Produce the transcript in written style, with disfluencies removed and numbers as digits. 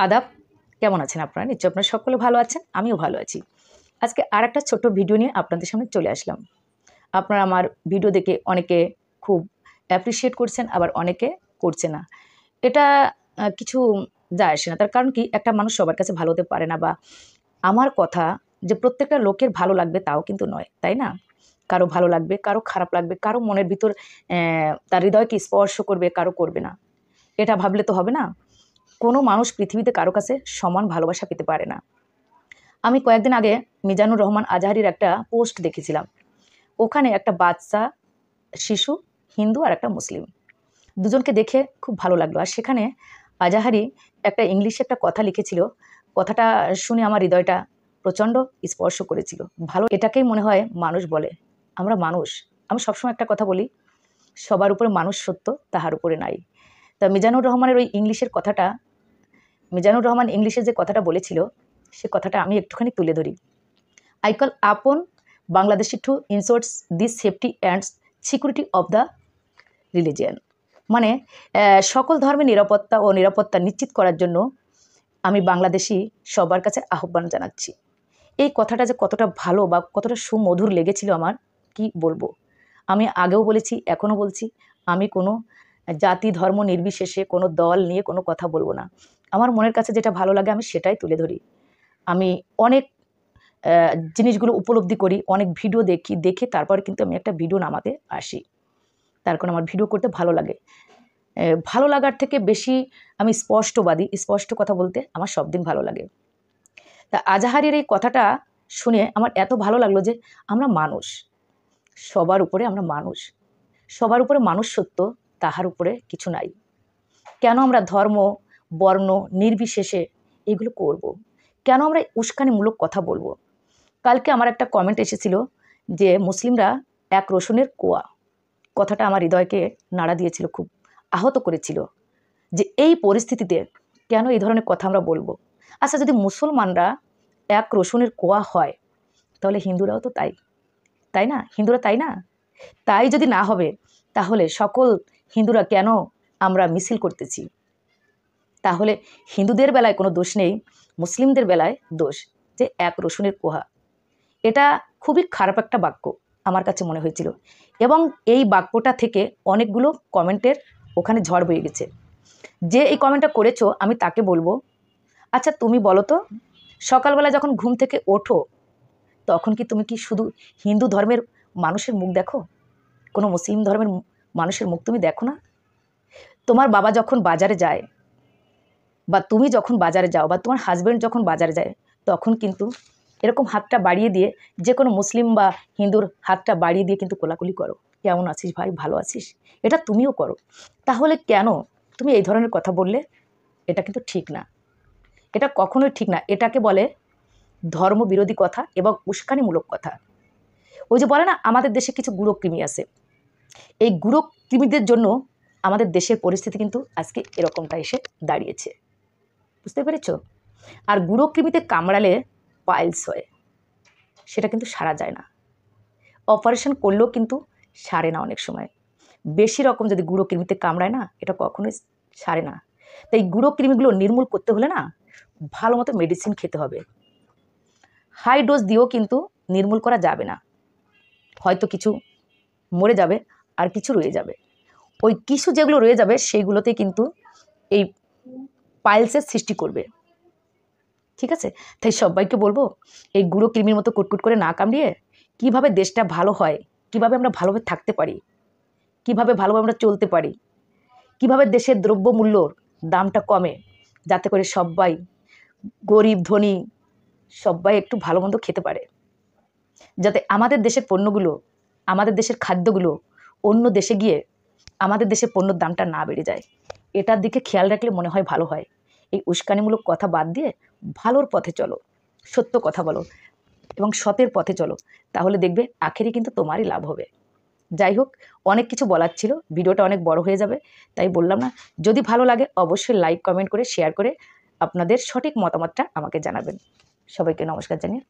আদাব, কেমন আছেন আপনারা? নিশ্চয়ই আপনারা সকলে ভালো আছেন, আমিও ভালো আছি। আজকে আরেকটা ছোট্ট ভিডিও নিয়ে আপনাদের সামনে চলে আসলাম। আপনারা আমার ভিডিও দেখে অনেকে খুব অ্যাপ্রিশিয়েট করছেন, আবার অনেকে করছে না। এটা কিছু যায় আসে না। তার কারণ কি, একটা মানুষ সবার কাছে ভালো হতে পারে না, বা আমার কথা যে প্রত্যেকটা লোকের ভালো লাগবে তাও কিন্তু নয়, তাই না? কারো ভালো লাগবে, কারো খারাপ লাগবে, কারো মনের ভিতর তার হৃদয়কে স্পর্শ করবে, কারো করবে না। এটা ভাবলে তো হবে না। কোনো মানুষ পৃথিবীতে কারো কাছে সমান ভালোবাসা পেতে পারে না। আমি কয়েকদিন আগে মিজানুর রহমান আজহারির একটা পোস্ট দেখেছিলাম। ওখানে একটা বাচ্চা শিশু, হিন্দু আর একটা মুসলিম, দুজনকে দেখে খুব ভালো লাগলো। আর সেখানে আজহারি একটা ইংলিশে একটা কথা লিখেছিল। কথাটা শুনে আমার হৃদয়টা প্রচণ্ড স্পর্শ করেছিল। ভালো, এটাকেই মনে হয় মানুষ বলে। আমরা মানুষ। আমি সবসময় একটা কথা বলি, সবার উপরে মানুষ সত্য, তাহার উপরে নাই। তা মিজানুর রহমানের ওই ইংলিশের কথাটা, মিজানুর রহমান ইংলিশে যে কথাটা বলেছিল, সে কথাটা আমি একটুখানি তুলে ধরি। I call upon Bangladeshi to ensure this safety and security of the religion. মানে সকল ধর্মের নিরাপত্তা ও নিরাপত্তা নিশ্চিত করার জন্য আমি বাংলাদেশি সবার কাছে আহ্বান জানাচ্ছি। এই কথাটা যে কতটা ভালো বা কতটা সুমধুর লেগেছিল আমার, কি বলবো। আমি আগেও বলেছি, এখনও বলছি, আমি কোনো জাতি ধর্ম নির্বিশেষে কোনো দল নিয়ে কোনো কথা বলবো না। আমার মনের কাছে যেটা ভালো লাগে আমি সেটাই তুলে ধরি। আমি অনেক জিনিসগুলো উপলব্ধি করি, অনেক ভিডিও দেখি, দেখে তারপরে কিন্তু আমি একটা ভিডিও নামাতে আসি। তার কারণ আমার ভিডিও করতে ভালো লাগে। ভালো লাগার থেকে বেশি আমি স্পষ্টবাদী, স্পষ্ট কথা বলতে আমার সব দিন ভালো লাগে। তা আজহারির এই কথাটা শুনে আমার এত ভালো লাগলো যে আমরা মানুষ, সবার উপরে আমরা মানুষ, সবার উপরে মানুষ সত্য, তাহার উপরে কিছু নাই। কেন আমরা ধর্ম বর্ণ নির্বিশেষে এগুলো করব? কেন আমরা উস্কানিমূলক কথা বলবো? কালকে আমার একটা কমেন্ট এসেছিল যে মুসলিমরা এক রসুনের কোয়া। কথাটা আমার হৃদয়কে নাড়া দিয়েছিল, খুব আহত করেছিল যে এই পরিস্থিতিতে কেন এই ধরনের কথা আমরা বলবো। আচ্ছা, যদি মুসলমানরা এক রসুনের কোয়া হয়, তাহলে হিন্দুরাও তো তাই, তাই না? হিন্দুরা তাই না? তাই যদি না হবে, তাহলে সকল হিন্দুরা কেন আমরা মিছিল করতেছি? তাহলে হিন্দুদের বেলায় কোনো দোষ নেই, মুসলিমদের বেলায় দোষ, যে এক রসুনের কোহা। এটা খুবই খারাপ একটা বাক্য আমার কাছে মনে হয়েছিল, এবং এই বাক্যটা থেকে অনেকগুলো কমেন্টের ওখানে ঝড় বয়ে গেছে। যে এই কমেন্টটা করেছো, আমি তাকে বলবো, আচ্ছা তুমি বলো তো, সকালবেলা যখন ঘুম থেকে ওঠো, তখন কি তুমি কি শুধু হিন্দু ধর্মের মানুষের মুখ দেখো? কোনো মুসলিম ধর্মের মানুষের মুখ তুমি দেখো না? তোমার বাবা যখন বাজারে যায়, বা তুমি যখন বাজারে যাও, বা তোমার হাজব্যান্ড যখন বাজারে যায়, তখন কিন্তু এরকম হাতটা বাড়িয়ে দিয়ে যে কোনো মুসলিম বা হিন্দুর হাতটা বাড়িয়ে দিয়ে কিন্তু কোলাকুলি করো, কেমন আছিস ভাই, ভালো আছিস? এটা তুমিও করো। তাহলে কেন তুমি এই ধরনের কথা বললে? এটা কিন্তু ঠিক না, এটা কখনোই ঠিক না। এটাকে বলে ধর্মবিরোধী কথা এবং উস্কানিমূলক কথা। ওই যে বলে না, আমাদের দেশে কিছু গুঁড়ো আছে, এই গুঁড়ো কৃমিদের জন্য আমাদের দেশের পরিস্থিতি কিন্তু আজকে এরকমটা এসে দাঁড়িয়েছে। বুঝতে পেরেছো? আর গুঁড়ো কৃমিতে কামড়ালে পাইলস হয়, সেটা কিন্তু সারা যায় না। অপারেশন করলেও কিন্তু সারে না অনেক সময়। বেশি রকম যদি গুঁড়ো কৃমিতে কামড়ায় না, এটা কখনোই সারে না। তাই গুঁড়ো কৃমিগুলো নির্মূল করতে হলে না, ভালো মতো মেডিসিন খেতে হবে। হাই ডোজ দিয়েও কিন্তু নির্মূল করা যাবে না। হয়তো কিছু মরে যাবে, আর কিছু রয়ে যাবে। ওই কিছু যেগুলো রয়ে যাবে সেইগুলোতে কিন্তু এই পাইলসের সৃষ্টি করবে। ঠিক আছে? তাই সবাইকে বলবো, এই গুঁড়ো কৃমির মতো কুটকুট করে না কামড়িয়ে কিভাবে দেশটা ভালো হয়, কিভাবে আমরা ভালোভাবে থাকতে পারি, কিভাবে ভালোভাবে আমরা চলতে পারি, কিভাবে দেশের দ্রব্যমূল্যর দামটা কমে, যাতে করে সবাই, গরিব ধনী সবাই একটু ভালো মন্দ খেতে পারে, যাতে আমাদের দেশের পণ্যগুলো, আমাদের দেশের খাদ্যগুলো অন্য দেশে গিয়ে আমাদের দেশের পণ্যর দামটা না বেড়ে যায়। এটার দিকে খেয়াল রাখলে মনে হয় ভালো হয়। এই উস্কানিমূলক কথা বাদ দিয়ে ভালোর পথে চলো, সত্য কথা বলো এবং সতের পথে চলো, তাহলে দেখবে আখেরে কিন্তু তোমারই লাভ হবে। যাই হোক, অনেক কিছু বলার ছিল, ভিডিওটা অনেক বড় হয়ে যাবে, তাই বললাম না। যদি ভালো লাগে অবশ্যই লাইক কমেন্ট করে শেয়ার করে আপনাদের সঠিক মতামতটা আমাকে জানাবেন। সবাইকে নমস্কার জানিয়ে